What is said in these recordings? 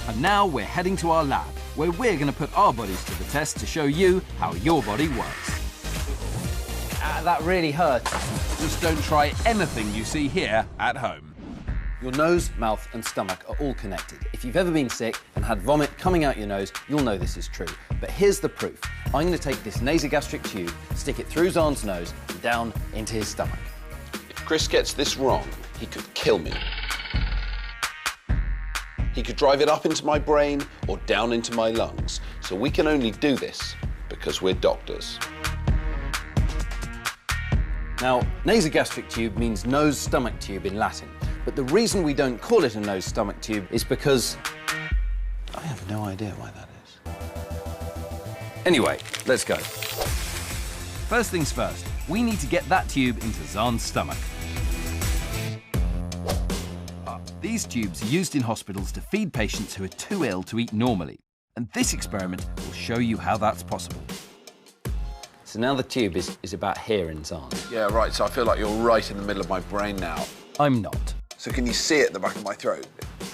And now we're heading to our lab, where we're going to put our bodies to the test to show you how your body works. That really hurts. Just don't try anything you see here at home. Your nose, mouth and stomach are all connected. If you've ever been sick and had vomit coming out your nose, you'll know this is true. But here's the proof. I'm going to take this nasogastric tube, stick it through Zahn's nose and down into his stomach. If Chris gets this wrong, he could kill me. He could drive it up into my brain or down into my lungs. So we can only do this because we're doctors. Now, nasogastric tube means nose-stomach tube in Latin. But the reason we don't call it a nose-stomach tube is because I have no idea why that is. Anyway, let's go. First things first, we need to get that tube into Zahn's stomach. These tubes are used in hospitals to feed patients who are too ill to eat normally. And this experiment will show you how that's possible. So now the tube is about here in Zahn. Yeah, right, so I feel like you're right in the middle of my brain now. I'm not. So can you see it at the back of my throat?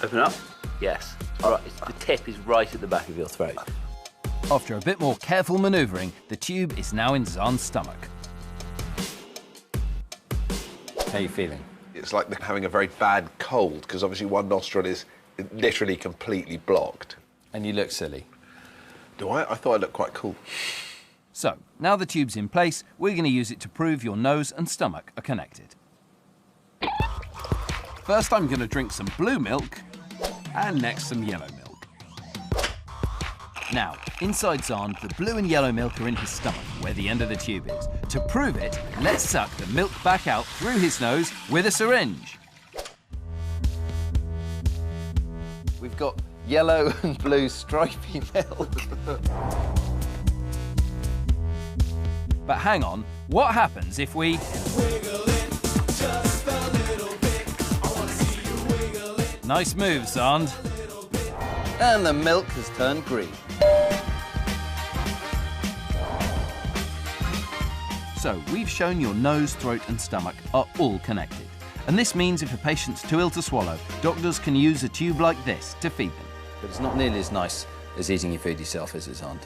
Open up. Yes. All right, the tip is right at the back of your throat. After a bit more careful manoeuvring, the tube is now in Zahn's stomach. How are you feeling? It's like having a very bad cold, because obviously one nostril is literally completely blocked. And you look silly. Do I? I thought I looked quite cool. So, now the tube's in place, we're going to use it to prove your nose and stomach are connected. First, I'm going to drink some blue milk, and next some yellow milk. Now, inside Zahn, the blue and yellow milk are in his stomach, where the end of the tube is. To prove it, let's suck the milk back out through his nose with a syringe. We've got yellow and blue stripy milk. But hang on, what happens if we... Nice move, Zahn. And the milk has turned green. So, we've shown your nose, throat and stomach are all connected. And this means if a patient's too ill to swallow, doctors can use a tube like this to feed them. But it's not nearly as nice as eating your food yourself, is it, Zahn?